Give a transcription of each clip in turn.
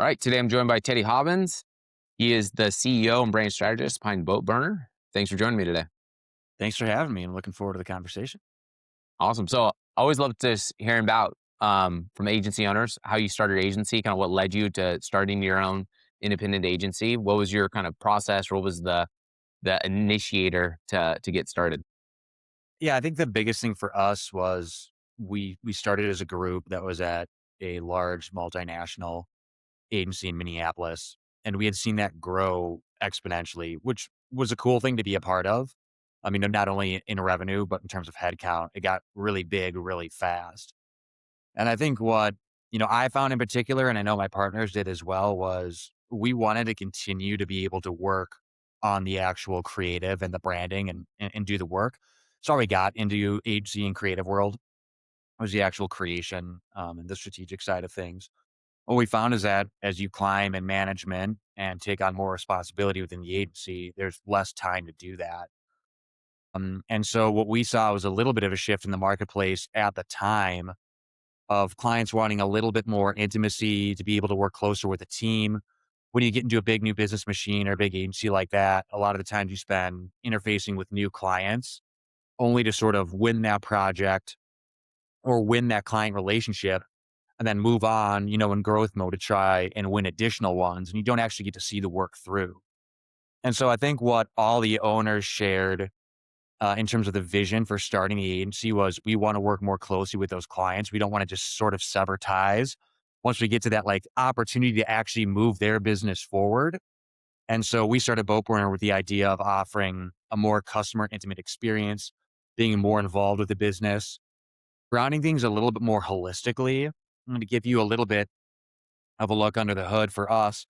All right, today I'm joined by Teddy Hobbins. He is the CEO and brand strategist behind boatBurner. Thanks for joining me today. Thanks for having me. I'm looking forward to the conversation. Awesome. So I always love to hearing about from agency owners how you started your agency, kind of what led you to starting your own independent agency. What was your kind of process? What was the initiator to get started? Yeah, I think the biggest thing for us was we started as a group that was at a large multinational agency in Minneapolis, and we had seen that grow exponentially, which was a cool thing to be a part of. I mean, not only in revenue, but in terms of headcount, it got really big really fast. And I think what I found in particular, and I know my partners did as well, was we wanted to continue to be able to work on the actual creative and the branding and do the work. So we got into agency and creative world was the actual creation and the strategic side of things. What we found is that as you climb in management and take on more responsibility within the agency, there's less time to do that. And so what we saw was a little bit of a shift in the marketplace at the time of clients wanting a little bit more intimacy to be able to work closer with a team. When you get into a big new business machine or a big agency like that, a lot of the times you spend interfacing with new clients only to sort of win that project or win that client relationship and then move on, in growth mode to try and win additional ones. And you don't actually get to see the work through. And so I think what all the owners shared in terms of the vision for starting the agency was we want to work more closely with those clients. We don't want to just sort of sever ties once we get to that like opportunity to actually move their business forward. And so we started boatBurner with the idea of offering a more customer intimate experience, being more involved with the business, grounding things a little bit more holistically. I'm going to give you a little bit of a look under the hood for us.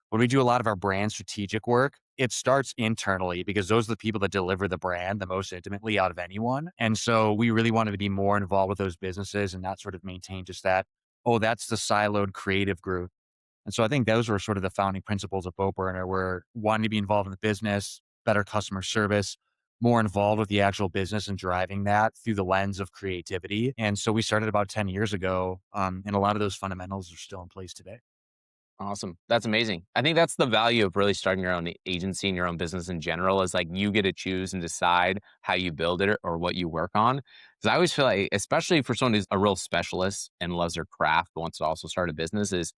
When we do a lot of our brand strategic work, it starts internally because those are the people that deliver the brand the most intimately out of anyone. And so we really wanted to be more involved with those businesses and not sort of maintain just that, oh, that's the siloed creative group. And so I think those were sort of the founding principles of boatBurner, where wanting to be involved in the business, better customer service, more involved with the actual business and driving that through the lens of creativity. And so we started about 10 years ago, and a lot of those fundamentals are still in place today. Awesome. That's amazing. I think that's the value of really starting your own agency and your own business in general is like you get to choose and decide how you build it or what you work on. Because I always feel like, especially for someone who's a real specialist and loves their craft, but wants to also start a business, is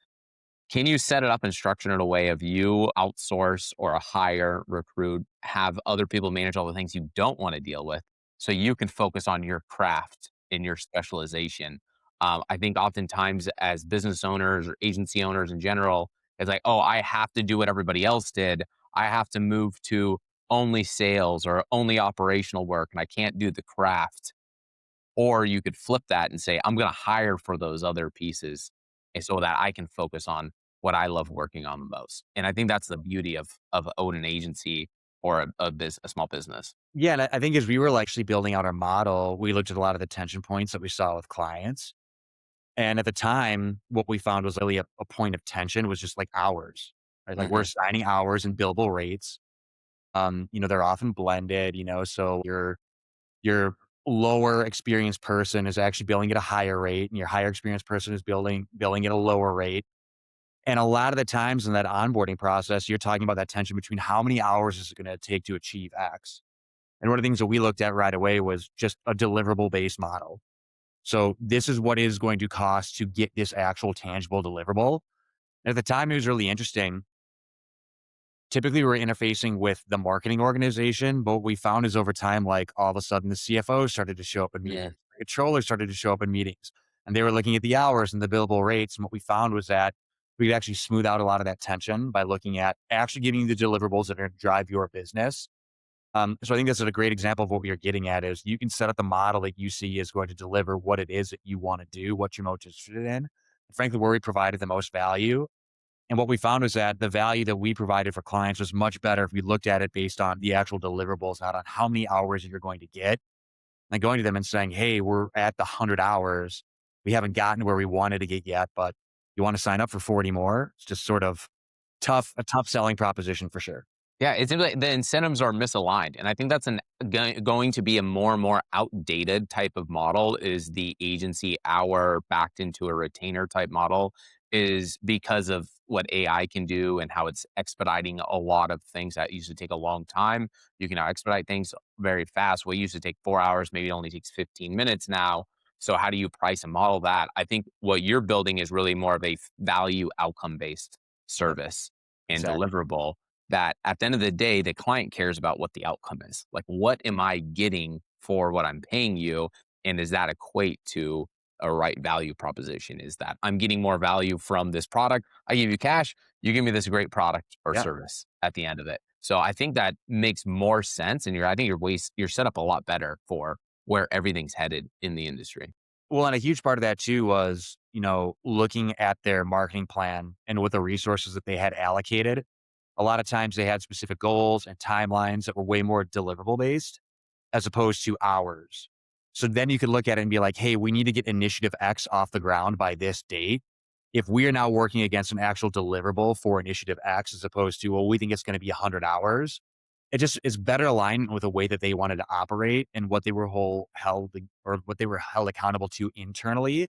can you set it up and structure it in a way of you outsource or a hire, recruit, have other people manage all the things you don't want to deal with so you can focus on your craft and your specialization? I think oftentimes as business owners or agency owners in general, it's like, oh, I have to do what everybody else did. I have to move to only sales or only operational work and I can't do the craft. Or you could flip that and say, I'm going to hire for those other pieces and so that I can focus on what I love working on the most. And I think that's the beauty of owning an agency or a small business. Yeah, and I think as we were actually building out our model, we looked at a lot of the tension points that we saw with clients. And at the time, what we found was really a point of tension was just like hours, right? Like we're Hmm. assigning hours and billable rates. They're often blended, so your lower experienced person is actually billing at a higher rate and your higher experienced person is billing at a lower rate. And a lot of the times in that onboarding process, you're talking about that tension between how many hours is it going to take to achieve X. And one of the things that we looked at right away was just a deliverable based model. So this is what it is going to cost to get this actual tangible deliverable. And at the time, it was really interesting. Typically, we're interfacing with the marketing organization, but what we found is over time, like all of a sudden, the CFO started to show up in Yeah. meetings, the controller started to show up in meetings, and they were looking at the hours and the billable rates. And what we found was that we could actually smooth out a lot of that tension by looking at actually giving you the deliverables that are going to drive your business. So I think that's a great example of what we are getting at is you can set up the model that you see is going to deliver what it is that you want to do, what you're most interested in. And frankly, where we provided the most value. And what we found was that the value that we provided for clients was much better if we looked at it based on the actual deliverables, not on how many hours you're going to get. And going to them and saying, hey, we're at the 100 hours. We haven't gotten where we wanted to get yet, but you want to sign up for 40 more? It's just sort of a tough selling proposition for sure. Yeah, it seems like the incentives are misaligned, and I think that's going to be a more and more outdated type of model. Is the agency hour backed into a retainer type model? Is because of what AI can do and how it's expediting a lot of things that used to take a long time. You can now expedite things very fast. What used to take 4 hours maybe only takes 15 minutes now. So how do you price and model that? I think what you're building is really more of a value outcome based Yep, service and exactly. deliverable that at the end of the day, the client cares about what the outcome is. Like, what am I getting for what I'm paying you? And does that equate to a right value proposition? Is that I'm getting more value from this product? I give you cash, you give me this great product or Yeah. service at the end of it. So I think that makes more sense. And I think you're set up a lot better for where everything's headed in the industry. Well, and a huge part of that too was, looking at their marketing plan and with the resources that they had allocated. A lot of times they had specific goals and timelines that were way more deliverable based as opposed to hours. So then you could look at it and be like, hey, we need to get initiative X off the ground by this date. If we are now working against an actual deliverable for initiative X as opposed to, well, we think it's going to be 100 hours, it just is better alignment with the way that they wanted to operate and what they were what they were held accountable to internally.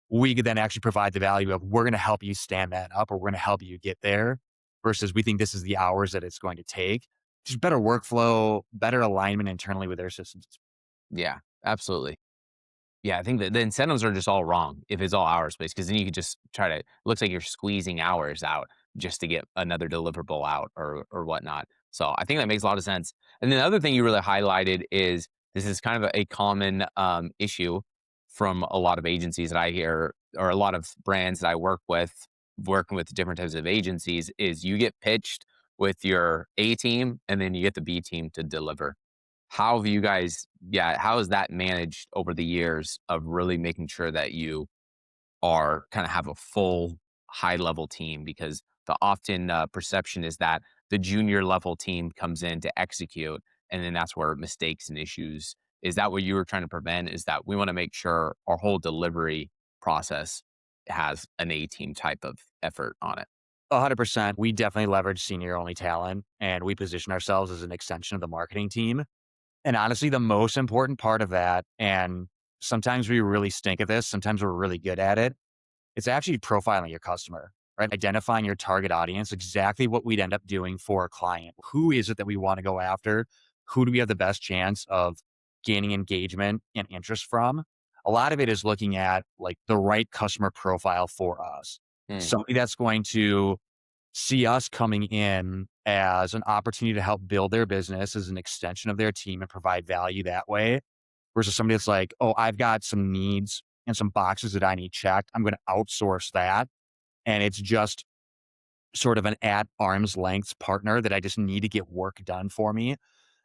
We could then actually provide the value of we're going to help you stand that up or we're going to help you get there versus we think this is the hours that it's going to take. Just better workflow, better alignment internally with their systems. Yeah, absolutely. Yeah, I think that the incentives are just all wrong if it's all hours based, because then you could just try to it looks like you're squeezing hours out just to get another deliverable out or whatnot. So I think that makes a lot of sense. And then the other thing you really highlighted is this is kind of a common issue from a lot of agencies that I hear, or a lot of brands that I work with, working with different types of agencies, is you get pitched with your A team and then you get the B team to deliver. How have you guys how is that managed over the years of really making sure that you are kinda have a full high level team? Because the often, perception is that the junior level team comes in to execute, and then that's where mistakes and issues is that what you were trying to prevent? Is that we wanna make sure our whole delivery process has an A team type of effort on it? 100%. We definitely leverage senior only talent and we position ourselves as an extension of the marketing team. And honestly, the most important part of that, and sometimes we really stink at this, sometimes we're really good at it, it's actually profiling your customer, right? Identifying your target audience, exactly what we'd end up doing for a client. Who is it that we want to go after? Who do we have the best chance of gaining engagement and interest from? A lot of it is looking at like the right customer profile for us. Mm, Somebody that's going to see us coming in as an opportunity to help build their business as an extension of their team and provide value that way versus somebody that's like, oh, I've got some needs and some boxes that I need checked. I'm going to outsource that. And it's just sort of an at arm's length partner that I just need to get work done for me.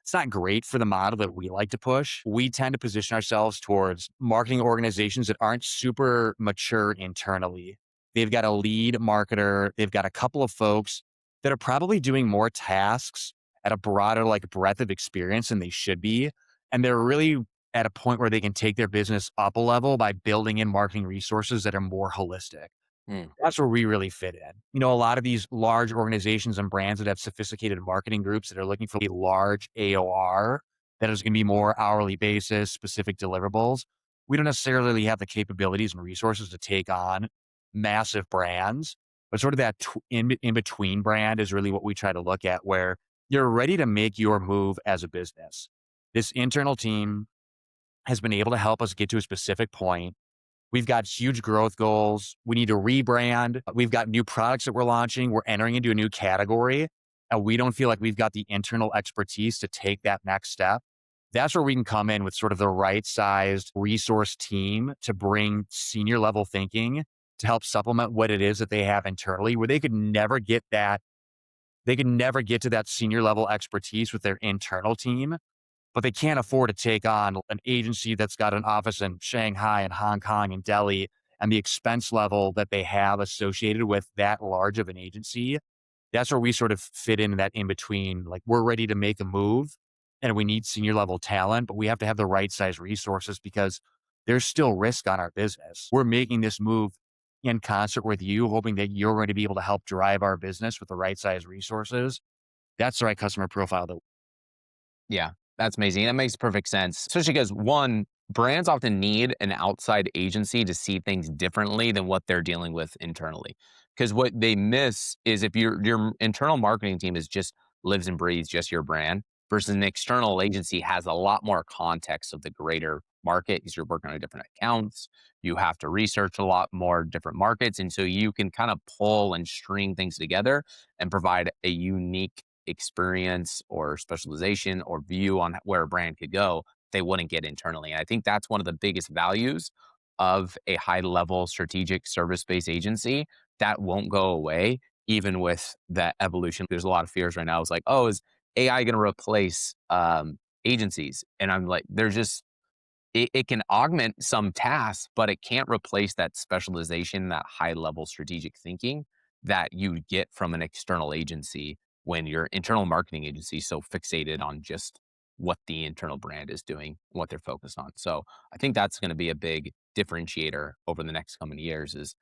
It's not great for the model that we like to push. We tend to position ourselves towards marketing organizations that aren't super mature internally. They've got a lead marketer, they've got a couple of folks that are probably doing more tasks at a broader like breadth of experience than they should be. And they're really at a point where they can take their business up a level by building in marketing resources that are more holistic. mm, That's where we really fit in. A lot of these large organizations and brands that have sophisticated marketing groups that are looking for a large AOR that is going to be more hourly basis, specific deliverables. We don't necessarily have the capabilities and resources to take on massive brands, but sort of that in between brand is really what we try to look at where you're ready to make your move as a business. This internal team has been able to help us get to a specific point. We've got huge growth goals. We need to rebrand. We've got new products that we're launching. We're entering into a new category, and we don't feel like we've got the internal expertise to take that next step. That's where we can come in with sort of the right sized resource team to bring senior level thinking to help supplement what it is that they have internally, where they could never get that. They could never get to that senior level expertise with their internal team, but they can't afford to take on an agency that's got an office in Shanghai and Hong Kong and Delhi and the expense level that they have associated with that large of an agency. That's where we sort of fit in that in between. Like we're ready to make a move and we need senior level talent, but we have to have the right size resources because there's still risk on our business. We're making this move in concert with you, hoping that you're going to be able to help drive our business with the right size resources. That's the right customer profile that. Yeah, that's amazing. That makes perfect sense, especially because one, brands often need an outside agency to see things differently than what they're dealing with internally. Because what they miss is if your internal marketing team is just lives and breathes just your brand versus an external agency has a lot more context of the greater market because you're working on different accounts. You have to research a lot more different markets. And so you can kind of pull and string things together and provide a unique experience or specialization or view on where a brand could go they wouldn't get internally. And I think that's one of the biggest values of a high level strategic service based agency that won't go away even with that evolution. There's a lot of fears right now. It's like, oh, is AI going to replace agencies? And I'm like, there's just it can augment some tasks, but it can't replace that specialization, that high level strategic thinking that you get from an external agency when your internal marketing agency is so fixated on just what the internal brand is doing, what they're focused on. So I think that's going to be a big differentiator over the next coming years is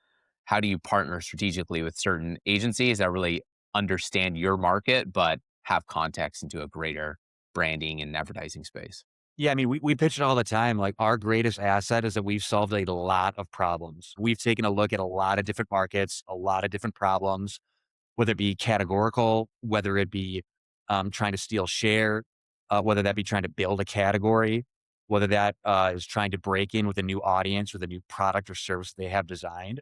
how do you partner strategically with certain agencies that really understand your market, but have context into a greater branding and advertising space? Yeah, I mean, we pitch it all the time. Like, our greatest asset is that we've solved a lot of problems. We've taken a look at a lot of different markets, a lot of different problems, whether it be categorical, whether it be trying to steal share, whether that be trying to build a category, whether that is trying to break in with a new audience with a new product or service they have designed.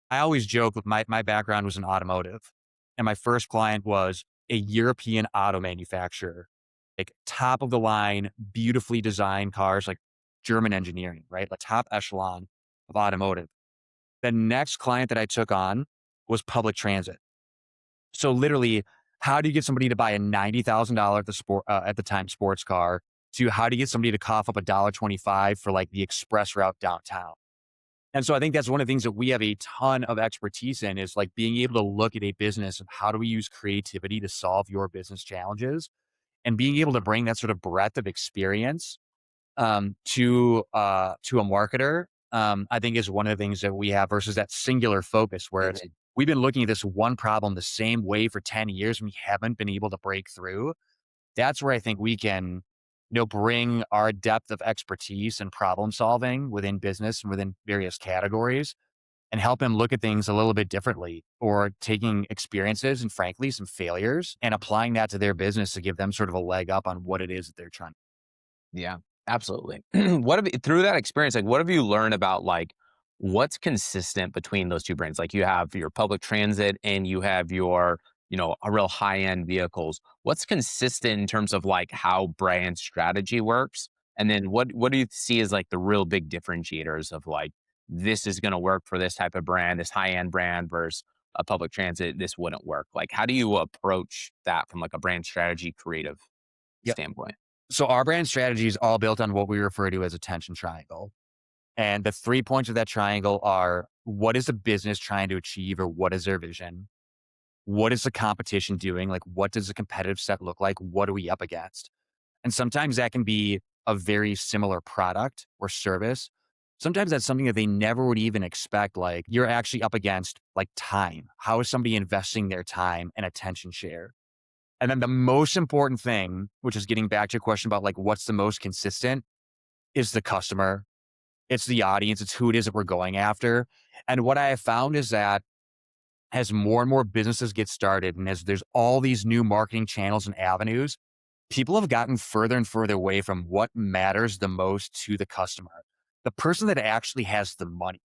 I always joke with my background was in automotive, and my first client was a European auto manufacturer, like top of the line, beautifully designed cars, like German engineering, right? Like top echelon of automotive. The next client that I took on was public transit. So literally, how do you get somebody to buy a $90,000 at the time sports car to how do you get somebody to cough up $1.25 for like the express route downtown? And so I think that's one of the things that we have a ton of expertise in is like being able to look at a business and how do we use creativity to solve your business challenges and being able to bring that sort of breadth of experience to a marketer. I think is one of the things that we have versus that singular focus where it's Mhm. we've been looking at this one problem the same way for 10 years and we haven't been able to break through. That's where I think we can, bring our depth of expertise and problem solving within business and within various categories and help them look at things a little bit differently or taking experiences and frankly some failures and applying that to their business to give them sort of a leg up on what it is that they're trying. Yeah, absolutely. What have you through that experience, like, what have you learned about, like, what's consistent between those 2 brands? Like, you have your public transit and you have your, a real high-end vehicles. What's consistent in terms of, like, how brand strategy works? And then what do you see as, like, the real big differentiators of, like, this is gonna work for this type of brand, this high-end brand versus a public transit, this wouldn't work? Like, how do you approach that from, like, a brand strategy creative Yep. standpoint? So our brand strategy is all built on what we refer to as attention triangle. And the 3 points of that triangle are what is the business trying to achieve or what is their vision? What is the competition doing? Like, what does the competitive set look like? What are we up against? And sometimes that can be a very similar product or service. Sometimes that's something that they never would even expect. Like, you're actually up against like time. How is somebody investing their time and attention share? And then the most important thing, which is getting back to your question about like what's the most consistent, is the customer. It's the audience. It's who it is that we're going after. And what I have found is that as more and more businesses get started and as there's all these new marketing channels and avenues, people have gotten further and further away from what matters the most to the customer. The person that actually has the money,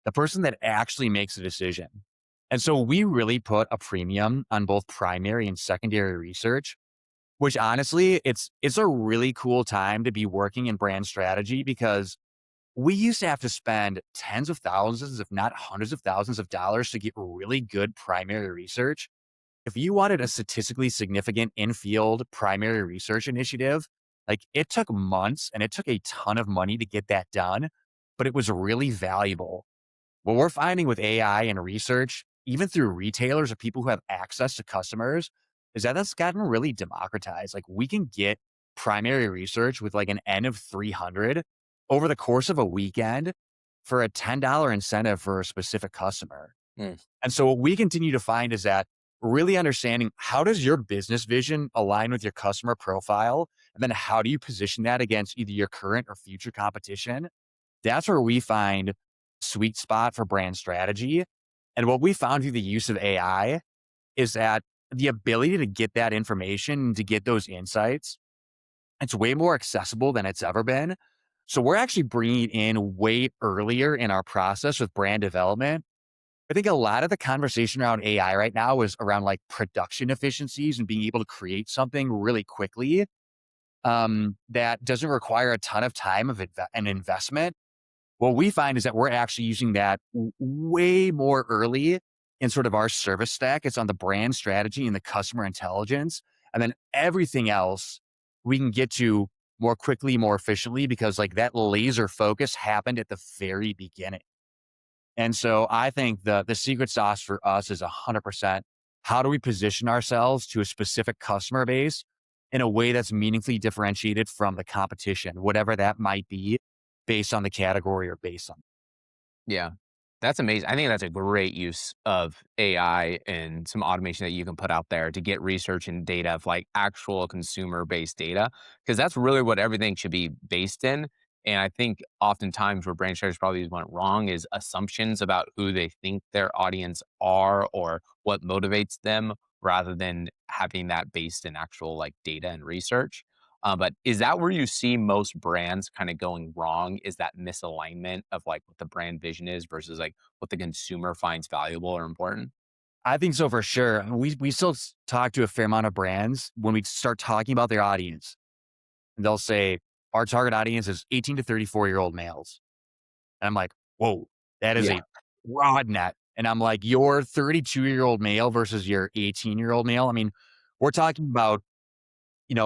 the person that actually makes the decision. And so we really put a premium on both primary and secondary research, which honestly, it's a really cool time to be working in brand strategy because we used to have to spend tens of thousands, if not hundreds of thousands of dollars to get really good primary research. If you wanted a statistically significant in-field primary research initiative, like it took months and it took a ton of money to get that done, but it was really valuable. What we're finding with AI and research, even through retailers or people who have access to customers, is that that's gotten really democratized. Like we can get primary research with like an N of 300 over the course of a weekend for a $10 incentive for a specific customer. Mm. And so what we continue to find is that really understanding how does your business vision align with your customer profile? And then how do you position that against either your current or future competition? That's where we find sweet spot for brand strategy. And what we found through the use of AI is that the ability to get that information, to get those insights, it's way more accessible than it's ever been. So we're actually bringing it in way earlier in our process with brand development. I think a lot of the conversation around AI right now is around like production efficiencies and being able to create something really quickly that doesn't require a ton of time of an investment. What we find is that we're actually using that way more early in sort of our service stack. It's on the brand strategy and the customer intelligence. And then everything else we can get to more quickly, more efficiently, because like that laser focus happened at the very beginning. And so I think the secret sauce for us is 100% how do we position ourselves to a specific customer base in a way that's meaningfully differentiated from the competition, whatever that might be, based on the category or based on. Yeah. That's amazing. I think that's a great use of AI and some automation that you can put out there to get research and data of like actual consumer based data, because that's really what everything should be based in. And I think oftentimes where brand strategies probably went wrong is assumptions about who they think their audience are or what motivates them rather than having that based in actual like data and research. But is that where you see most brands kind of going wrong? Is that misalignment of like what the brand vision is versus like what the consumer finds valuable or important? I think so for sure. I mean, we still talk to a fair amount of brands when we start talking about their audience. And they'll say, our target audience is 18 to 34-year-old males. And I'm like, whoa, that is Yeah. a broad net. And I'm like, your 32-year-old male versus your 18-year-old male. I mean, we're talking about,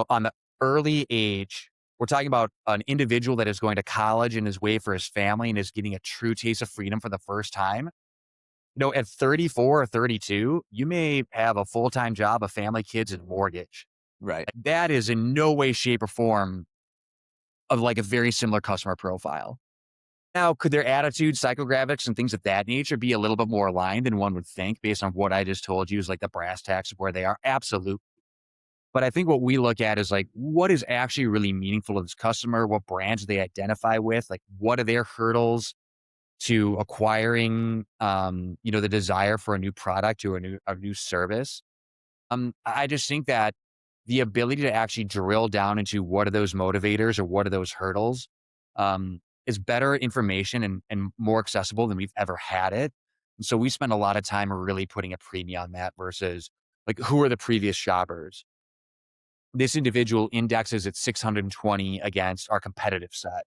on the early age, we're talking about an individual that is going to college and is way for his family and is getting a true taste of freedom for the first time. At 34 or 32, you may have a full-time job, a family, kids, and mortgage. Right. That is in no way, shape, or form of like a very similar customer profile. Now, could their attitude, psychographics, and things of that nature be a little bit more aligned than one would think based on what I just told you is like the brass tacks of where they are? Absolutely. But I think what we look at is like, what is actually really meaningful to this customer? What brands do they identify with? Like, what are their hurdles to acquiring, the desire for a new product or a new service? I just think that the ability to actually drill down into what are those motivators or what are those hurdles is better information and more accessible than we've ever had it. And so we spend a lot of time really putting a premium on that versus like who are the previous shoppers. This individual indexes at 620 against our competitive set.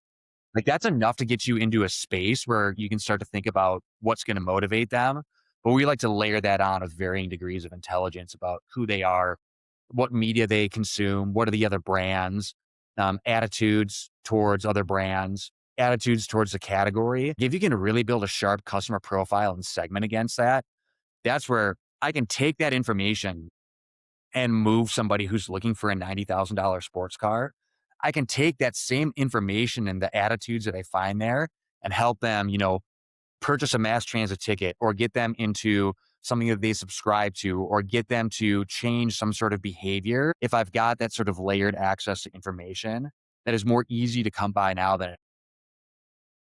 Like that's enough to get you into a space where you can start to think about what's going to motivate them. But we like to layer that on with varying degrees of intelligence about who they are, what media they consume, what are the other brands, attitudes towards other brands, attitudes towards the category. If you can really build a sharp customer profile and segment against that, that's where I can take that information and move somebody who's looking for a $90,000 sports car. I can take that same information and the attitudes that I find there and help them, purchase a mass transit ticket or get them into something that they subscribe to or get them to change some sort of behavior. If I've got that sort of layered access to information that is more easy to come by now than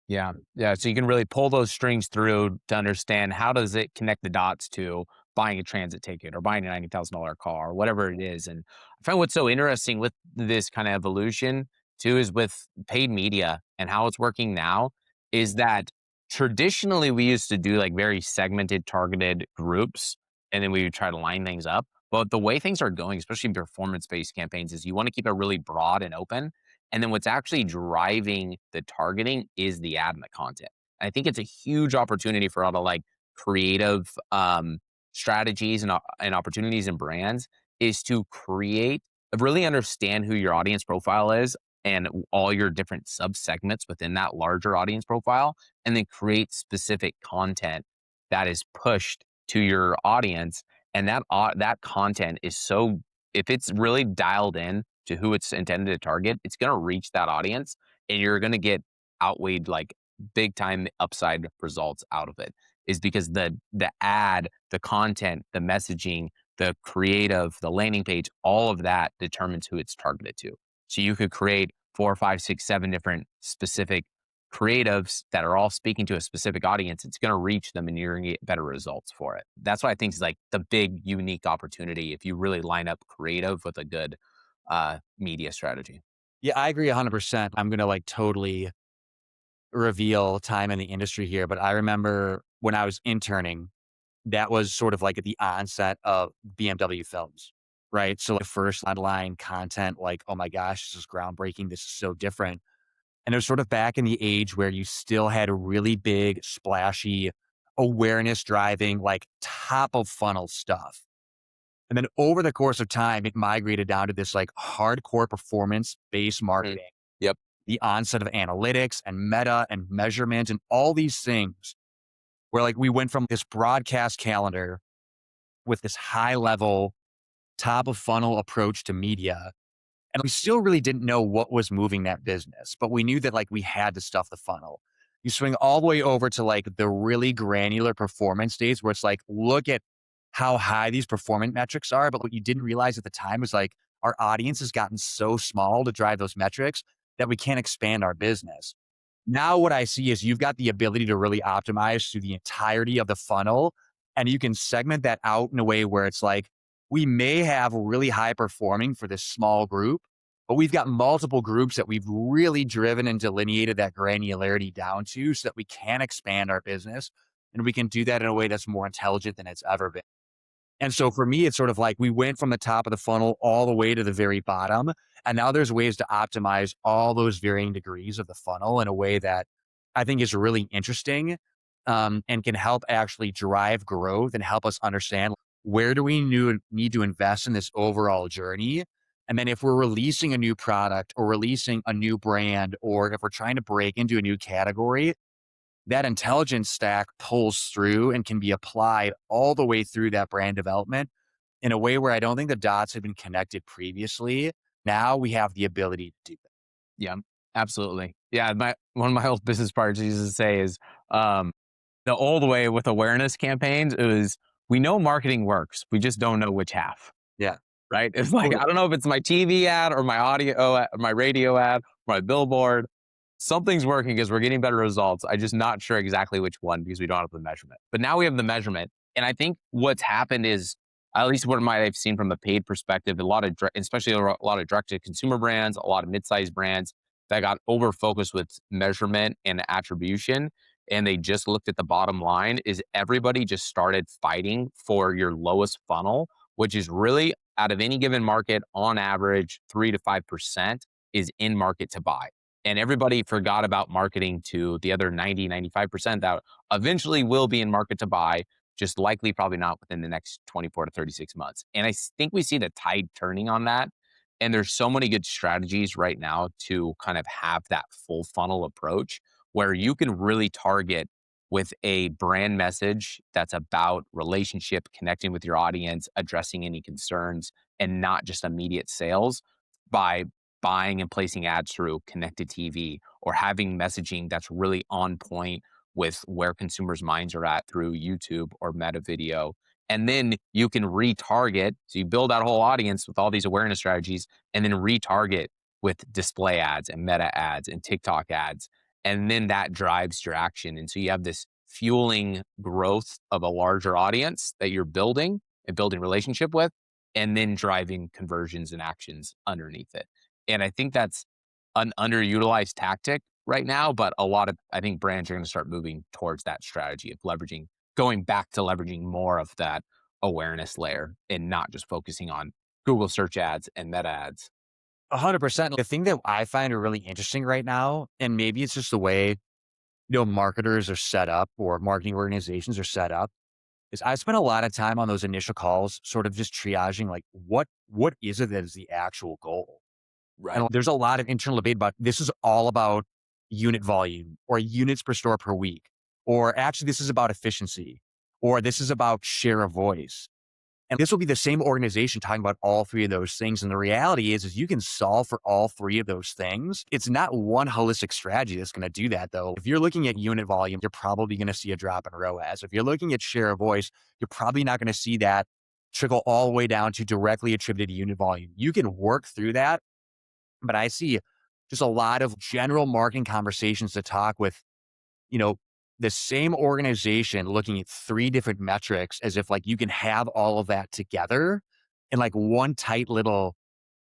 Yeah. Yeah. So you can really pull those strings through to understand how does it connect the dots to buying a transit ticket or buying a $90,000 car or whatever it is. And I find what's so interesting with this kind of evolution too is with paid media and how it's working now is that traditionally we used to do like very segmented, targeted groups, and then we would try to line things up. But the way things are going, especially performance based campaigns, is you want to keep it really broad and open, and then what's actually driving the targeting is the ad and the content. I think it's a huge opportunity for all the like creative strategies and opportunities and brands is to create, really understand who your audience profile is and all your different sub segments within that larger audience profile, and then create specific content that is pushed to your audience. And that content is so, if it's really dialed in to who it's intended to target, it's going to reach that audience and you're going to get outweighed like big time upside results out of it is because the ad, the content, the messaging the creative, the landing page, all of that determines who it's targeted to. So you could create 4, 5, 6, 7 different specific creatives that are all speaking to a specific audience. It's going to reach them and you're going to get better results for it. That's what I think is like the big unique opportunity if you really line up creative with a good media strategy. Yeah, I agree 100%. I'm gonna like totally reveal time in the industry here, but I remember when I was interning, that was sort of like at the onset of BMW films, right? So like first online content, like, oh my gosh, this is groundbreaking. This is so different. And it was sort of back in the age where you still had really big, splashy, awareness driving, like top of funnel stuff. And then over the course of time, it migrated down to this like hardcore performance based Mhm. marketing, Yep. the onset of analytics and meta and measurement and all these things where like we went from this broadcast calendar with this high level, top of funnel approach to media. And we still really didn't know what was moving that business, but we knew that like we had to stuff the funnel. You swing all the way over to like the really granular performance days where it's like, look at how high these performance metrics are. But what you didn't realize at the time was like our audience has gotten so small to drive those metrics that we can't expand our business. Now, what I see is you've got the ability to really optimize through the entirety of the funnel, and you can segment that out in a way where it's like, we may have really high performing for this small group, but we've got multiple groups that we've really driven and delineated that granularity down to so that we can expand our business. And we can do that in a way that's more intelligent than it's ever been. And so for me, it's sort of like we went from the top of the funnel all the way to the very bottom. And now there's ways to optimize all those varying degrees of the funnel in a way that I think is really interesting, and can help actually drive growth and help us understand where do we need to invest in this overall journey. And then if we're releasing a new product or releasing a new brand, or if we're trying to break into a new category, that intelligence stack pulls through and can be applied all the way through that brand development in a way where I don't think the dots have been connected previously. Now we have the ability to do that. Yeah, absolutely. Yeah, my one of my old business partners used to say is the old way with awareness campaigns is we know marketing works, we just don't know which half. Yeah, Right? It's like, totally. I don't know if it's my TV ad or my audio ad, my radio ad, my billboard. Something's working because we're getting better results. I'm just not sure exactly which one because we don't have the measurement. But now we have the measurement. And I think what's happened is, at least what might have seen from a paid perspective, a lot of, especially a lot of direct to consumer brands, a lot of mid-sized brands that got over focused with measurement and attribution. And they just looked at the bottom line is everybody just started fighting for your lowest funnel, which is really out of any given market, on average, 3 to 5% is in market to buy. And everybody forgot about marketing to the other 90, 95% that eventually will be in market to buy, just likely probably not within the next 24 to 36 months. And I think we see the tide turning on that. And there's so many good strategies right now to kind of have that full funnel approach where you can really target with a brand message that's about relationship, connecting with your audience, addressing any concerns, and not just immediate sales by buying and placing ads through connected TV or having messaging that's really on point with where consumers' minds are at through YouTube or meta video. And then you can retarget. So you build that whole audience with all these awareness strategies and then retarget with display ads and meta ads and TikTok ads. And then that drives your action. And so you have this fueling growth of a larger audience that you're building and building relationship with, and then driving conversions and actions underneath it. And I think that's an underutilized tactic right now, but a lot of, I think brands are going to start moving towards that strategy of leveraging, going back to leveraging more of that awareness layer and not just focusing on Google search ads and meta ads. 100%. The thing that I find really interesting right now, and maybe it's just the way, marketers are set up or marketing organizations are set up, is I spent a lot of time on those initial calls, sort of just triaging like what is it that is the actual goal? Right. And there's a lot of internal debate about this is all about unit volume or units per store per week, or actually this is about efficiency, or this is about share of voice. And this will be the same organization talking about all three of those things. And the reality is you can solve for all three of those things. It's not one holistic strategy that's going to do that, though. If you're looking at unit volume, you're probably going to see a drop in ROAS. If you're looking at share of voice, you're probably not going to see that trickle all the way down to directly attributed to unit volume. You can work through that, but I see just a lot of general marketing conversations to talk with, you know, the same organization looking at 3 different metrics as if like you can have all of that together in like one tight little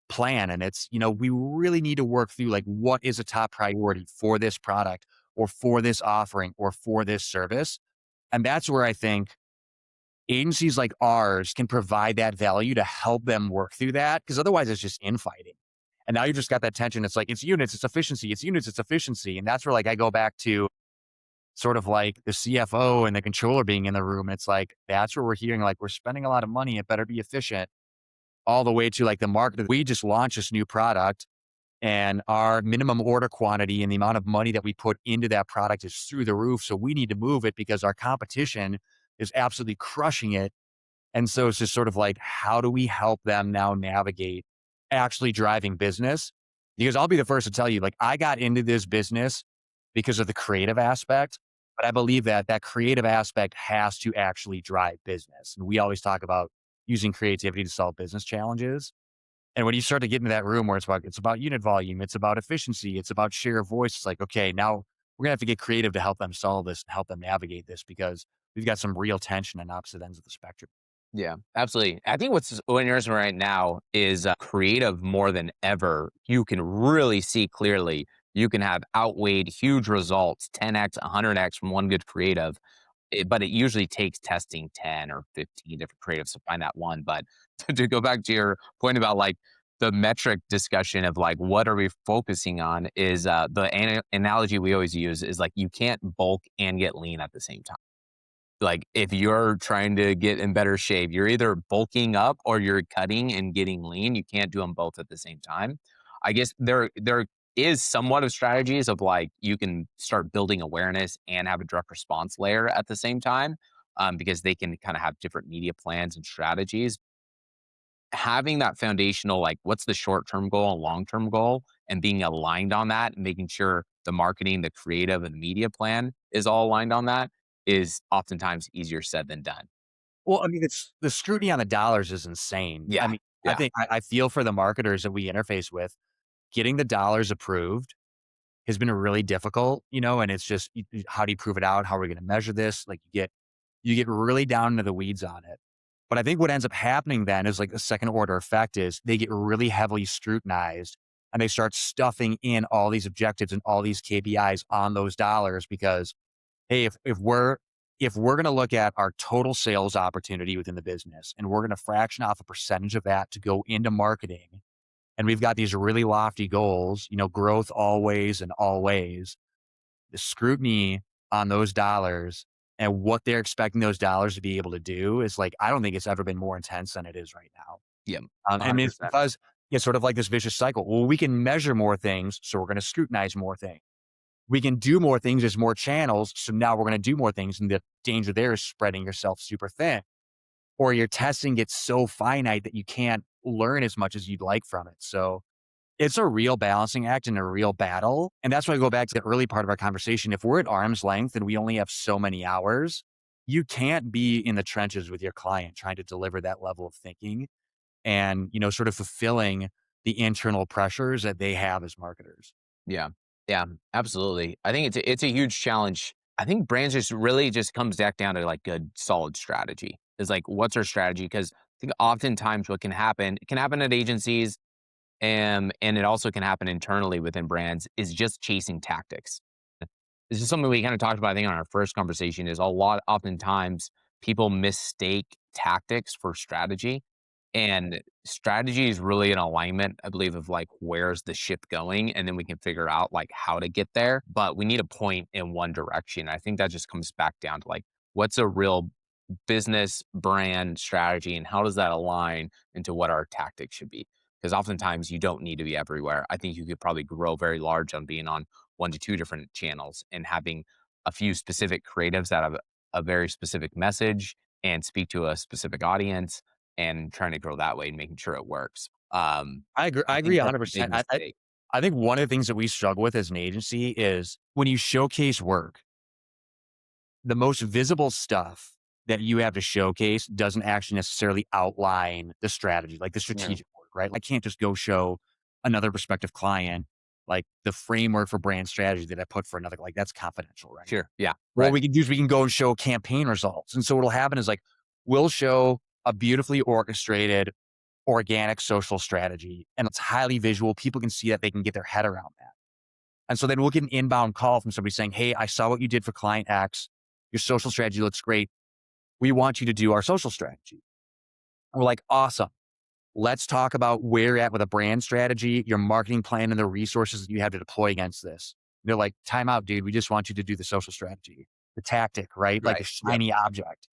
plan. And it's, we really need to work through like what is a top priority for this product or for this offering or for this service. And that's where I think agencies like ours can provide that value to help them work through that. Cause otherwise it's just infighting. And now you just got that tension. It's like, it's units, it's efficiency, it's units, it's efficiency. And that's where like I go back to sort of like the CFO and the controller being in the room. It's like, that's where we're hearing like, we're spending a lot of money. It better be efficient all the way to like the market. We just launched this new product and our minimum order quantity and the amount of money that we put into that product is through the roof. So we need to move it because our competition is absolutely crushing it. And so it's just sort of like, how do we help them now navigate actually driving business? Because I'll be the first to tell you, like, I got into this business because of the creative aspect, but I believe that that creative aspect has to actually drive business. And we always talk about using creativity to solve business challenges. And when you start to get into that room where it's about unit volume, it's about efficiency, it's about share of voice, it's like, okay, now we're gonna have to get creative to help them solve this and help them navigate this because we've got some real tension on opposite ends of the spectrum. Yeah, absolutely. I think what's interesting right now is creative more than ever. You can really see clearly. You can have outweighed huge results, 10x, 100x from one good creative. But it usually takes testing 10 or 15 different creatives to find that one. But to go back to your point about like the metric discussion of like what are we focusing on is the analogy we always use is like you can't bulk and get lean at the same time. Like, if you're trying to get in better shape, you're either bulking up or you're cutting and getting lean. You can't do them both at the same time. I guess there is somewhat of strategies of like you can start building awareness and have a direct response layer at the same time, because they can kind of have different media plans and strategies. Having that foundational, like, what's the short term goal and long term goal, and being aligned on that, and making sure the marketing, the creative, and the media plan is all aligned on that is oftentimes easier said than done. Well, I mean, it's the scrutiny on the dollars is insane. I Yeah. mean, I Yeah. think I feel for the marketers that we interface with. Getting the dollars approved has been really difficult, and it's just how do you prove it out? How are we going to measure this? Like you get really down into the weeds on it. But I think what ends up happening then is like the second order effect is they get really heavily scrutinized and they start stuffing in all these objectives and all these KPIs on those dollars because hey, if we're going to look at our total sales opportunity within the business and we're going to fraction off a percentage of that to go into marketing, and we've got these really lofty goals, growth always and always, the scrutiny on those dollars and what they're expecting those dollars to be able to do is like, I don't think it's ever been more intense than it is right now. Yeah. And it's 100%. because it's sort of like this vicious cycle. Well, we can measure more things, so we're going to scrutinize more things. We can do more things. There's more channels. So now we're going to do more things. And the danger there is spreading yourself super thin or your testing gets so finite that you can't learn as much as you'd like from it. So it's a real balancing act and a real battle. And that's why I go back to the early part of our conversation. If we're at arm's length and we only have so many hours, you can't be in the trenches with your client trying to deliver that level of thinking and, sort of fulfilling the internal pressures that they have as marketers. Yeah. Yeah, absolutely. I think it's a huge challenge. I think brands just really just comes back down to like good solid strategy. Is like what's our strategy? Because I think oftentimes what can happen, it can happen at agencies, and it also can happen internally within brands, is just chasing tactics. This is something we kind of talked about, I think, on our first conversation, is a lot oftentimes people mistake tactics for strategy. And strategy is really an alignment, I believe, of like where's the ship going, and then we can figure out like how to get there. But we need a point in one direction. I think that just comes back down to like what's a real business brand strategy and how does that align into what our tactics should be? Because oftentimes you don't need to be everywhere. I think you could probably grow very large on being on one to two different channels and having a few specific creatives that have a very specific message and speak to a specific audience and trying to grow that way and making sure it works. I agree. I I agree think that's a big 100%. mistake. I think one of the things that we struggle with as an agency is when you showcase work, the most visible stuff. that you have to showcase doesn't actually necessarily outline the strategy, like the Yeah. strategic work, right? I can't just go show another prospective client like the framework for brand strategy that I put for another, like that's confidential, right? Sure. Yeah. What Right. we can do is we can go and show campaign results. And so what'll happen is like we'll show a beautifully orchestrated organic social strategy and it's highly visual. People can see that, they can get their head around that. And so then we'll get an inbound call from somebody saying, "Hey, I saw what you did for client X. Your social strategy looks great. We want you to do our social strategy." And we're like, "Awesome. Let's talk about where you're at with a brand strategy, your marketing plan, and the resources that you have to deploy against this." And they're like, "Time out, dude. We just want you to do the social strategy, the tactic, right? Like a Right. Yep. shiny object."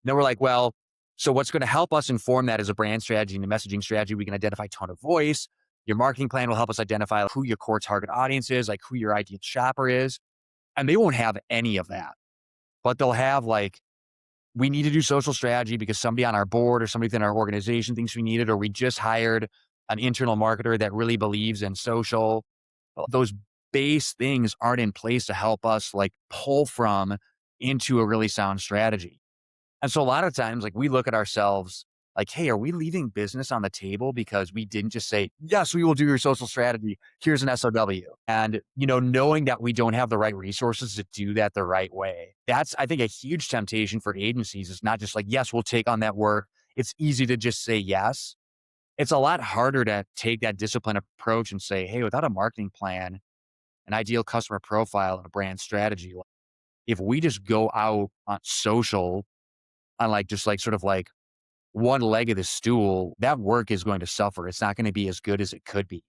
And then we're like, "Well, so what's going to help us inform that is a brand strategy and a messaging strategy. We can identify tone of voice. Your marketing plan will help us identify who your core target audience is, like who your ideal shopper is." And they won't have any of that, but they'll have like, we need to do social strategy because somebody on our board or somebody within our organization thinks we need it, or we just hired an internal marketer that really believes in social. Well, those base things aren't in place to help us like pull from into a really sound strategy. And so a lot of times, like we look at ourselves like, hey, are we leaving business on the table because we didn't just say, yes, we will do your social strategy. Here's an SOW. And, knowing that we don't have the right resources to do that the right way. That's, I think, a huge temptation for agencies. Is not just like, yes, we'll take on that work. It's easy to just say yes. It's a lot harder to take that disciplined approach and say, hey, without a marketing plan, an ideal customer profile, and a brand strategy, like, if we just go out on social on like just like sort of like one leg of the stool, that work is going to suffer. It's not going to be as good as it could be.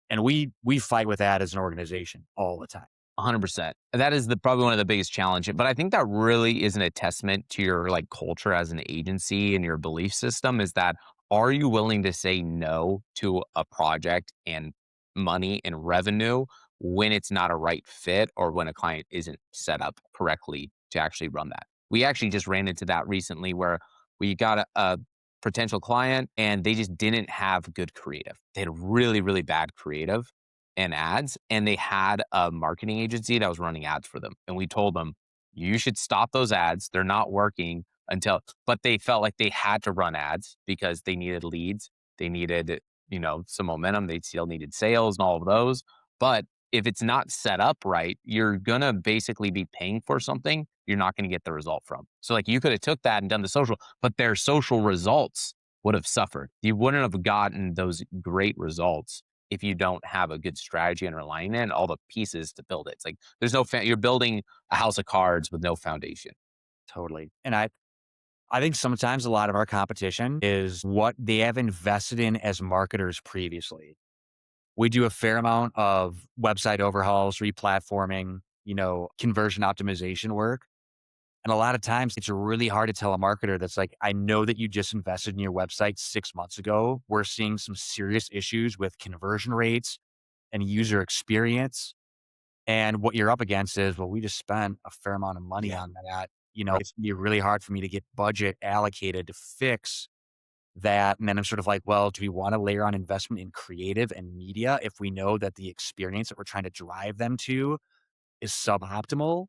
And we fight with that as an organization all the time. 100%. That is probably one of the biggest challenge, but I think that really isn't a testament to your like culture as an agency and your belief system. Is that, are you willing to say no to a project and money and revenue when it's not a right fit or when a client isn't set up correctly to actually run that? We actually just ran into that recently where we got a potential client and they just didn't have good creative. They had really, really bad creative and ads, and they had a marketing agency that was running ads for them. And we told them, you should stop those ads. They're not working until, but they felt like they had to run ads because they needed leads. They needed, some momentum. They still needed sales and all of those. But if it's not set up right, you're going to basically be paying for something you're not going to get the result from. So like you could have took that and done the social, but their social results would have suffered. You wouldn't have gotten those great results if you don't have a good strategy underlying it and all the pieces to build it. It's like there's no you're building a house of cards with no foundation. Totally. And I think sometimes a lot of our competition is what they have invested in as marketers previously. We do a fair amount of website overhauls, replatforming, conversion optimization work. And a lot of times it's really hard to tell a marketer that's like, I know that you just invested in your website 6 months ago. We're seeing some serious issues with conversion rates and user experience. And what you're up against is, well, we just spent a fair amount of money Yeah. on that. Right. It's gonna be really hard for me to get budget allocated to fix that. And then I'm sort of like, well, do we want to layer on investment in creative and media if we know that the experience that we're trying to drive them to is suboptimal?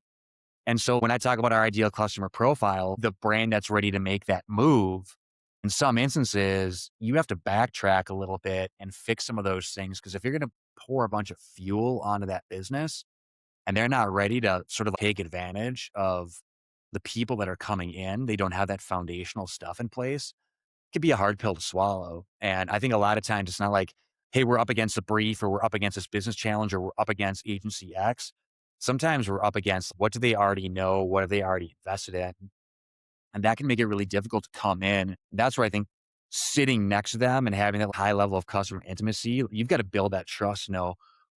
And so when I talk about our ideal customer profile, the brand that's ready to make that move, in some instances, you have to backtrack a little bit and fix some of those things. Because if you're going to pour a bunch of fuel onto that business and they're not ready to sort of take advantage of the people that are coming in, they don't have that foundational stuff in place, it could be a hard pill to swallow. And I think a lot of times it's not like, hey, we're up against a brief or we're up against this business challenge or we're up against agency X. Sometimes we're up against what do they already know? What have they already invested in? And that can make it really difficult to come in. That's where I think sitting next to them and having that high level of customer intimacy, you've got to build that trust. No,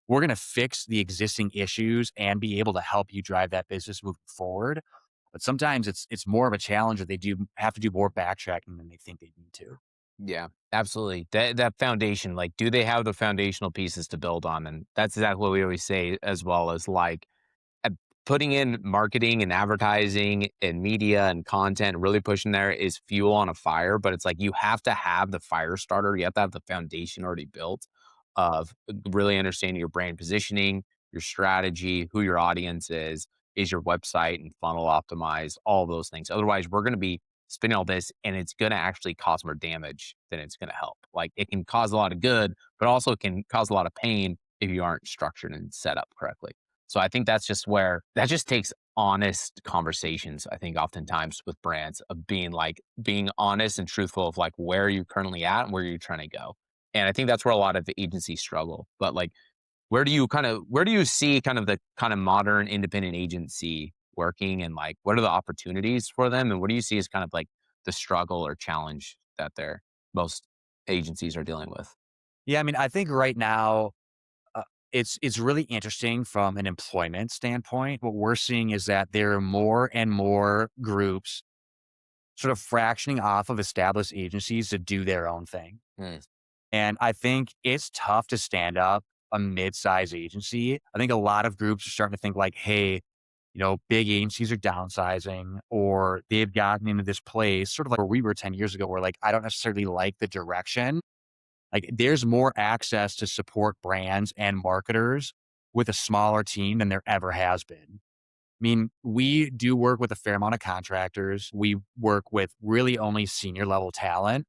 we're going to fix the existing issues and be able to help you drive that business moving forward. But sometimes it's more of a challenge that they do have to do more backtracking than they think they need to. Yeah, absolutely. That foundation, like, do they have the foundational pieces to build on? And that's exactly what we always say, as well as like uh, putting in marketing and advertising and media and content, really pushing there is fuel on a fire. But it's like you have to have the fire starter. You have to have the foundation already built of really understanding your brand positioning, your strategy, who your audience is. is your website and funnel optimized, all those things. Otherwise, we're going to be spending all this and it's going to actually cause more damage than it's going to help. Like it can cause a lot of good, but also can cause a lot of pain if you aren't structured and set up correctly. So I think that's just where that just takes honest conversations. I think oftentimes with brands of being honest and truthful of like where you're currently at and where you're trying to go. And I think that's where a lot of the agencies struggle. But like where do you see kind of the kind of modern independent agency working and like what are the opportunities for them and what do you see as kind of like the struggle or challenge that they're most agencies are dealing with? Yeah, I mean, I think right now, uh, it's really interesting from an employment standpoint. What we're seeing is that there are more and more groups sort of fractioning off of established agencies to do their own thing. Mm, And I think it's tough to stand up a mid-size agency. I think a lot of groups are starting to think like, hey, big agencies are downsizing or they've gotten into this place, sort of like where we were 10 years ago, where like, I don't necessarily like the direction. Like there's more access to support brands and marketers with a smaller team than there ever has been. I mean, we do work with a fair amount of contractors. We work with really only senior level talent.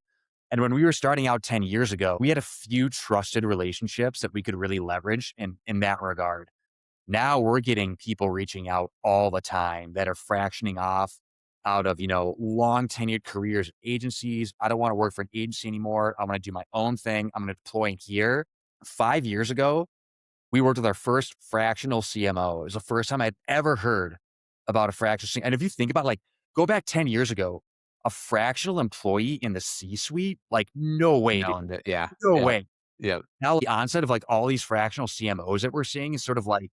And when we were starting out 10 years ago, we had a few trusted relationships that we could really leverage in that regard. Now we're getting people reaching out all the time that are fractioning off out of, long tenured careers at agencies. I don't want to work for an agency anymore. I want to do my own thing. I'm going to deploy here. 5 years ago, we worked with our first fractional CMO. It was the first time I'd ever heard about a fractional CMO. And if you think about like, go back 10 years ago, a fractional employee in the C suite, like, no way, dude. no, and yeah, No yeah, way. yeah, Now, the onset of like all these fractional CMOs that we're seeing is sort of like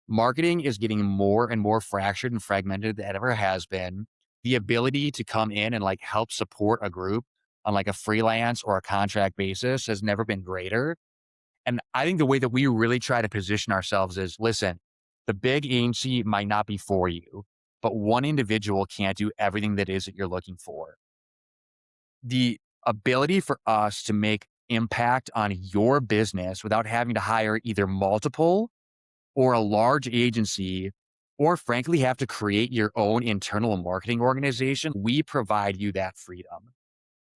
marketing is getting more and more fractured and fragmented than it ever has been. The ability to come in and like help support a group on like a freelance or a contract basis has never been greater. And I think the way that we really try to position ourselves is listen, the big agency might not be for you, but one individual can't do everything that is that you're looking for. The ability for us to make impact on your business without having to hire either multiple or a large agency, or frankly, have to create your own internal marketing organization, we provide you that freedom.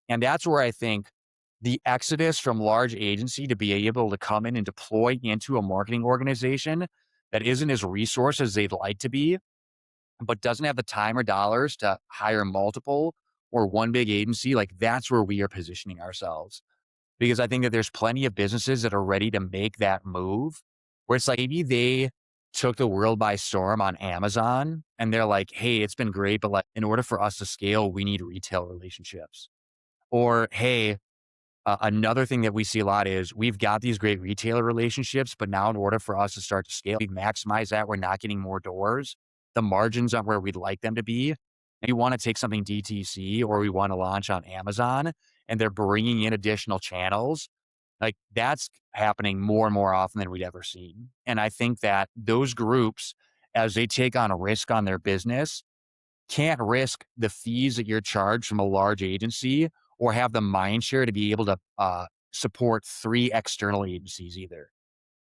And that's where I think the exodus from large agency to be able to come in and deploy into a marketing organization that isn't as resourced as they'd like to be, but doesn't have the time or dollars to hire multiple or one big agency, like that's where we are positioning ourselves. Because I think that there's plenty of businesses that are ready to make that move where it's like maybe they took the world by storm on Amazon and they're like, hey, it's been great, but like in order for us to scale, we need retail relationships. Or, hey, another thing that we see a lot is we've got these great retailer relationships, but now in order for us to start to scale, we maximize that. We're not getting more doors. The margins aren't where we'd like them to be. We want to take something DTC or we want to launch on Amazon and they're bringing in additional channels. Like that's happening more and more often than we'd ever seen. And I think that those groups, as they take on a risk on their business, can't risk the fees that you're charged from a large agency or have the mind share to be able to support three external agencies either.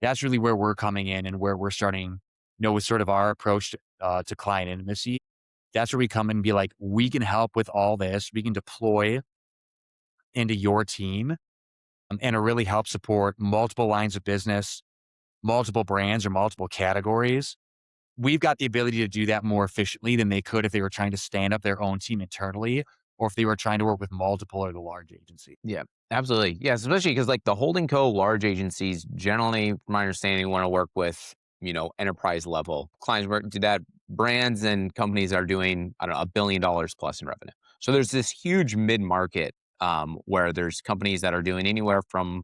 That's really where we're coming in and where we're starting, with sort of our approach to client intimacy. That's where we come in and be like, we can help with all this. We can deploy into your team and it really help support multiple lines of business, multiple brands or multiple categories. We've got the ability to do that more efficiently than they could if they were trying to stand up their own team internally or if they were trying to work with multiple or the large agency. yeah, absolutely, yes, especially because like the holding co large agencies generally from my understanding want to work with enterprise level clients work do that brands and companies are doing I don't know $1 billion plus in revenue. So there's this huge mid market where there's companies that are doing anywhere from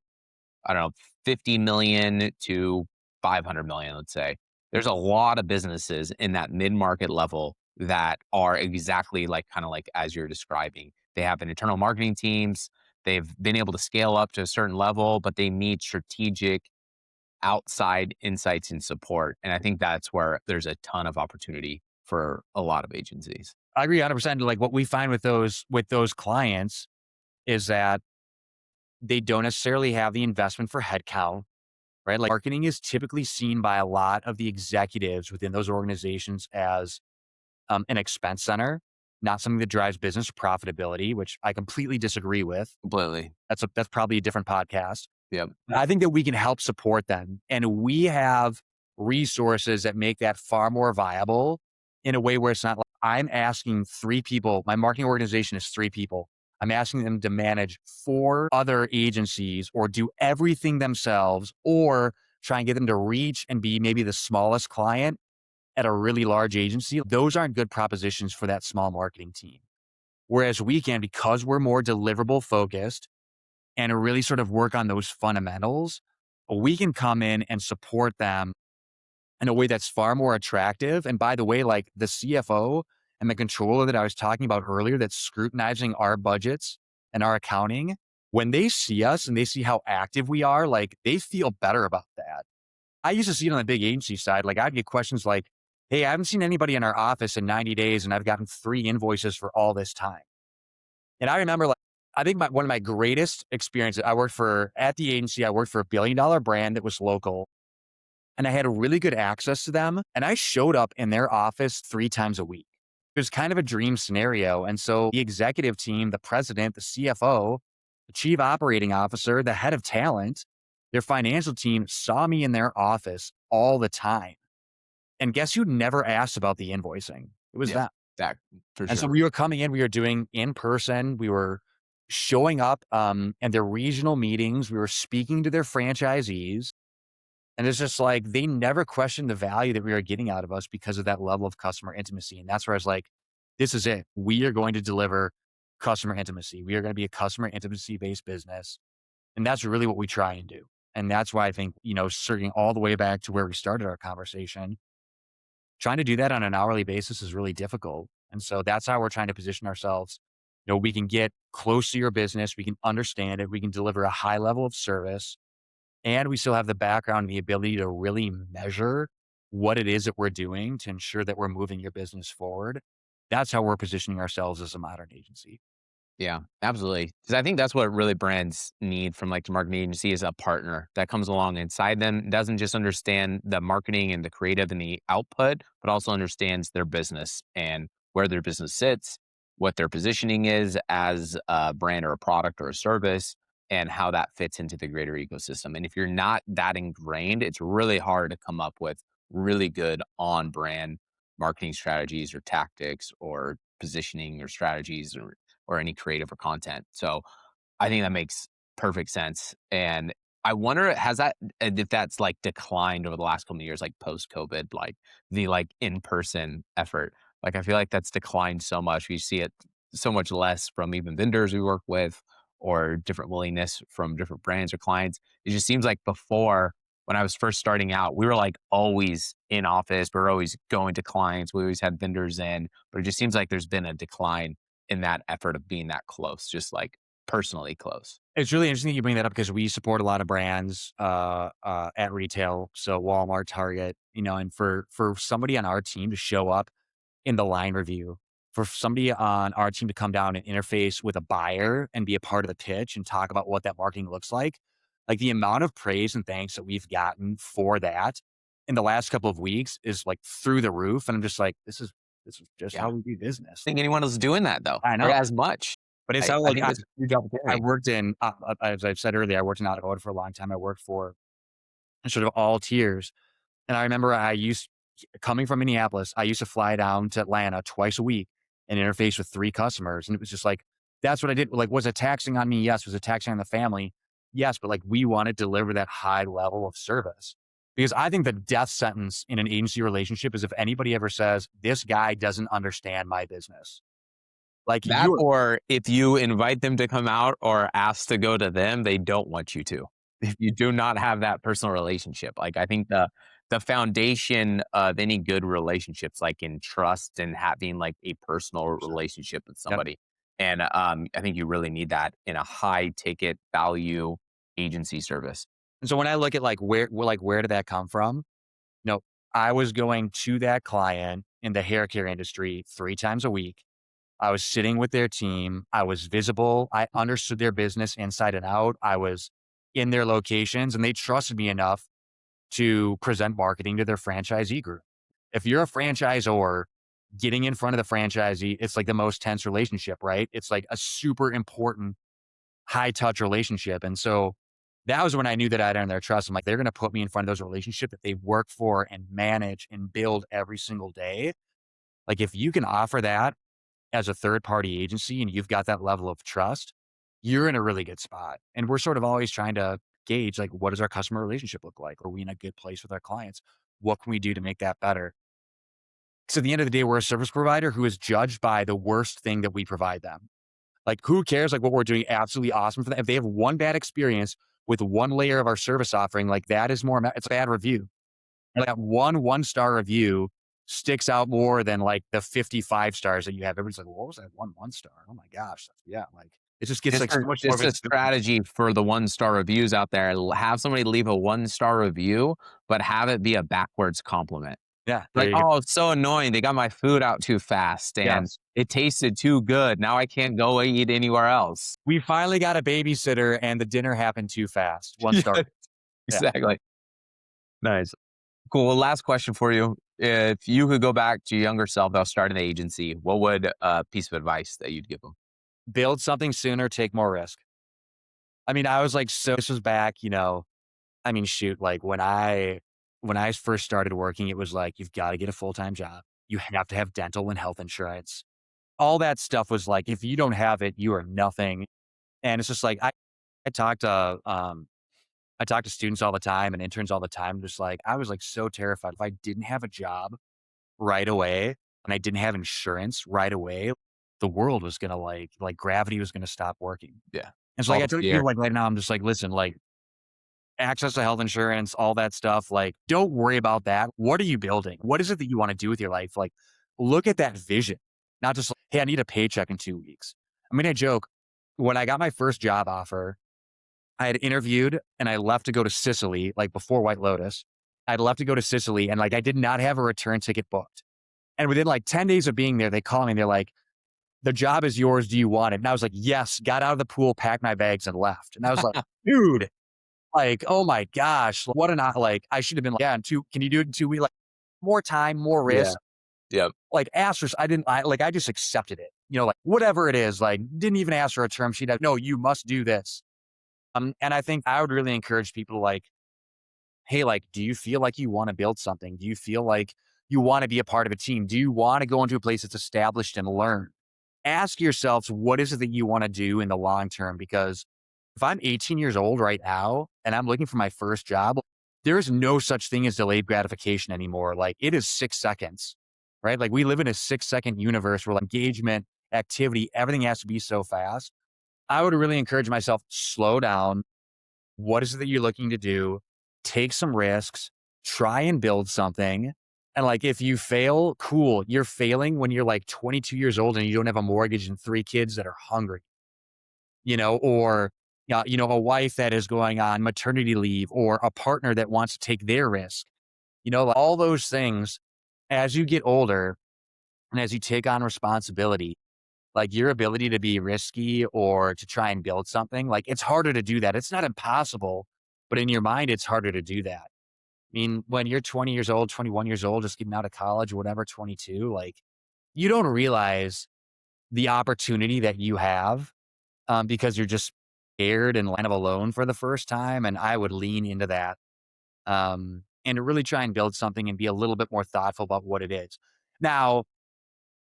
I don't know, 50 million to 500 million, let's say. There's a lot of businesses in that mid-market level that are exactly like kind of like as you're describing. They have an internal marketing teams. They've been able to scale up to a certain level, but they need strategic outside insights and support. And I think that's where there's a ton of opportunity for a lot of agencies. I agree 100%. Like what we find with those clients is that they don't necessarily have the investment for headcount. right? Like marketing is typically seen by a lot of the executives within those organizations as an expense center, not something that drives business profitability, which I completely disagree with. Completely. That's probably a different podcast. Yep. I think that we can help support them. And we have resources that make that far more viable in a way where it's not like I'm asking three people, my marketing organization is three people. I'm asking them to manage four other agencies or do everything themselves or try and get them to reach and be maybe the smallest client at a really large agency. Those aren't good propositions for that small marketing team. Whereas we can, because we're more deliverable focused, and really sort of work on those fundamentals, we can come in and support them in a way that's far more attractive. And by the way, like the CFO and the controller that I was talking about earlier that's scrutinizing our budgets and our accounting, when they see us and they see how active we are, like they feel better about that. I used to see it on the big agency side. Like I'd get questions like, hey, I haven't seen anybody in our office in 90 days and I've gotten 3 invoices for all this time. And I remember, like, I think one of my greatest experiences, at the agency, I worked for $1 billion brand that was local, and I had a really good access to them. And I showed up in their office 3 times a week. It was kind of a dream scenario. And so the executive team, the president, the CFO, the chief operating officer, the head of talent, their financial team saw me in their office all the time. And guess who never asked about the invoicing? It was Yeah. them. That for And so sure. we were coming in, we were doing in person, we were showing up in their regional meetings, we were speaking to their franchisees. And it's just like they never questioned the value that we were getting out of us because of that level of customer intimacy. And that's where I was like, this is it. We are going to deliver customer intimacy. We are going to be a customer intimacy based business. And that's really what we try and do. And that's why I think, circling all the way back to where we started our conversation, trying to do that on an hourly basis is really difficult. And so that's how we're trying to position ourselves. We can get close to your business, we can understand it, we can deliver a high level of service, and we still have the background and the ability to really measure what it is that we're doing to ensure that we're moving your business forward. That's how we're positioning ourselves as a modern agency. Yeah, absolutely. Because I think that's what really brands need from like the marketing agency is a partner that comes along inside them, doesn't just understand the marketing and the creative and the output, but also understands their business and where their business sits, what their positioning is as a brand or a product or a service, and how that fits into the greater ecosystem. And if you're not that ingrained, it's really hard to come up with really good on brand marketing strategies or tactics or positioning or strategies or any creative or content. So I think that makes perfect sense. And I wonder has that if that's like declined over the last couple of years, like post COVID, like the like in person effort. Like I feel like that's declined so much. We see it so much less from even vendors we work with or different willingness from different brands or clients. It just seems like before when I was first starting out, we were like always in office. We were always going to clients. We always had vendors in, but it just seems like there's been a decline in that effort of being that close, just like personally close. It's really interesting that you bring that up because we support a lot of brands at retail, so Walmart, Target, and for somebody on our team to show up in the line review, for somebody on our team to come down and interface with a buyer and be a part of the pitch and talk about what that marketing looks like the amount of praise and thanks that we've gotten for that in the last couple of weeks is like through the roof. And I'm just like, this is just Yeah. how we do business. Think anyone else doing that though, I or know, as much. but it's I, how I like think it's a huge I opportunity. worked in, as I've said earlier, I worked in automotive for a long time. I worked for sort of all tiers. And I remember coming from Minneapolis, I used to fly down to Atlanta twice a week and interface with 3 customers. And it was just like, that's what I did. Like, was it taxing on me? Yes. Was it taxing on the family? Yes. But like, we want to deliver that high level of service because I think the death sentence in an agency relationship is if anybody ever says, this guy doesn't understand my business. Like, That or if you invite them to come out or ask to go to them, they don't want you to. If you do not have that personal relationship. Like I think the foundation of any good relationships like in trust and having like a personal relationship with yep. somebody. And I think you really need that in a high ticket value agency service. And so when I look at where did that come from? You know, I was going to that client in the hair care industry 3 times a week. I was sitting with their team. I was visible. I understood their business inside and out. I was in their locations and they trusted me enough to present marketing to their franchisee group. If you're a franchisor, getting in front of the franchisee, it's like the most tense relationship, right? It's like a super important high touch relationship. And so that was when I knew that I'd earned their trust. I'm like, they're going to put me in front of those relationships that they work for and manage and build every single day. Like, if you can offer that as a third party agency and you've got that level of trust, you're in a really good spot. And we're sort of always trying to gauge, like, what does our customer relationship look like? Are we in a good place with our clients? What can we do to make that better? So at the end of the day, we're a service provider who is judged by the worst thing that we provide them. Like, who cares? Like, what we're doing, absolutely awesome for them. If they have one bad experience with one layer of our service offering, like, that is more, it's a bad review. Like, that one star review sticks out more than like the 55 stars that you have. Everybody's like, well, what was that one star? Oh my gosh. Yeah. Like, it just gets like so much more Just a visibility. strategy for the one-star reviews out there. Have somebody leave a one-star review, but have it be a backwards compliment. Yeah. There Like, you go. "Oh, it's so annoying. They got my food out too fast, and Yes. it tasted too good. Now I can't go eat anywhere else." We finally got a babysitter and the dinner happened too fast. One Yeah, star. Yeah. exactly. Nice. Cool. Well, last question for you. If you could go back to your younger self about starting the agency, what would a piece of advice that you'd give them? Build something sooner, take more risk. I mean, I was like, so this was back, I mean, shoot, like when I first started working, it was like, you've got to get a full-time job. You have to have dental and health insurance. All that stuff was like, if you don't have it, you are nothing. And it's just like, I talk to I talk to students all the time and interns all the time. Just like, I was like so terrified. If I didn't have a job right away and I didn't have insurance right away, the world was gonna like gravity was gonna stop working. Yeah. And so All like I the tell fear. people like right now, I'm just like, listen, like, access to health insurance, all that stuff. Like, don't worry about that. What are you building? What is it that you want to do with your life? Like, look at that vision, not just like, hey, I need a paycheck in 2 weeks. I mean, I joke. When I got my first job offer, I had interviewed and I left to go to Sicily, like before White Lotus. I'd left to go to Sicily and like I did not have a return ticket booked. And within like 10 days of being there, they call me and they're like, the job is yours. Do you want it? And I was like, yes, got out of the pool, packed my bags and left. And I was like, dude, like, oh my gosh, what an like I should have been like, yeah, can you do it in 2 weeks? Like, more time, more Yeah. risk. Yep. Like, asterisk, I just accepted it. Like whatever it is, like didn't even ask for a term sheet. No, you must do this. And I think I would really encourage people like, hey, like, do you feel like you want to build something? Do you feel like you want to be a part of a team? Do you want to go into a place that's established and learn? Ask yourselves, what is it that you want to do in the long term? Because if I'm 18 years old right now and I'm looking for my first job, there is no such thing as delayed gratification anymore. Like, it is 6 seconds, right? Like, we live in a 6 second universe where like, engagement, activity, everything has to be so fast. I would really encourage myself, slow down. What is it that you're looking to do? Take some risks, try and build something. And like, if you fail, cool. You're failing when you're like 22 years old and you don't have a mortgage and 3 kids that are hungry, or a wife that is going on maternity leave or a partner that wants to take their risk, like, all those things. As you get older and as you take on responsibility, like, your ability to be risky or to try and build something, like, it's harder to do that. It's not impossible, but in your mind, it's harder to do that. I mean, when you're 20 years old, 21 years old, just getting out of college or whatever, 22, like, you don't realize the opportunity that you have, because you're just scared and kind of alone for the first time. And I would lean into that, and to really try and build something and be a little bit more thoughtful about what it is. Now,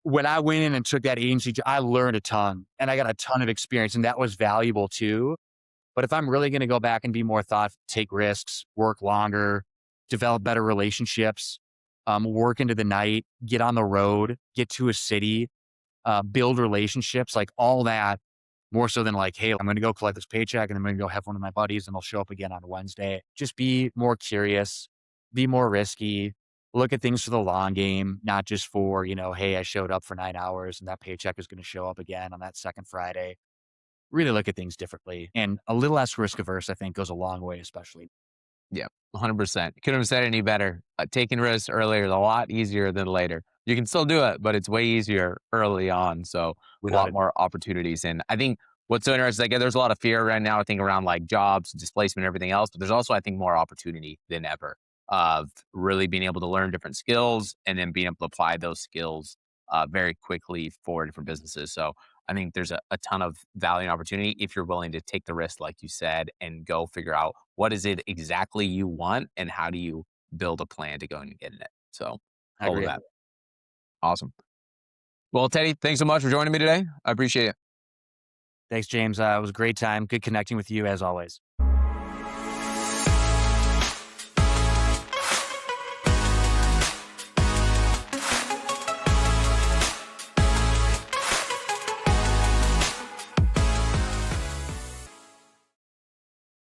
when I went in and took that agency, I learned a ton and I got a ton of experience, and that was valuable too. But if I'm really going to go back and be more thoughtful, take risks, work longer, develop better relationships, work into the night, get on the road, get to a city, build relationships, like all that, more so than like, hey, I'm going to go collect this paycheck and I'm going to go have one of my buddies and they'll show up again on Wednesday. Just be more curious, be more risky, look at things for the long game, not just for, hey, I showed up for 9 hours and that paycheck is going to show up again on that second Friday. Really look at things differently, and a little less risk averse, I think, goes a long way, especially. Yeah, 100%. Couldn't have said it any better. Taking risks earlier is a lot easier than later. You can still do it, but it's way easier early on. So a Without lot it. more opportunities. And I think what's so interesting, like, there's a lot of fear right now, I think, around like jobs, displacement, and everything else. But there's also, I think, more opportunity than ever. of really being able to learn different skills and then being able to apply those skills very quickly for different businesses. So I think there's a ton of value and opportunity if you're willing to take the risk, like you said, and go figure out what is it exactly you want and how do you build a plan to go and get in it. So I all of agree. that. Awesome. Well, Teddy, thanks so much for joining me today. I appreciate it. Thanks, James. It was a great time. Good connecting with you as always.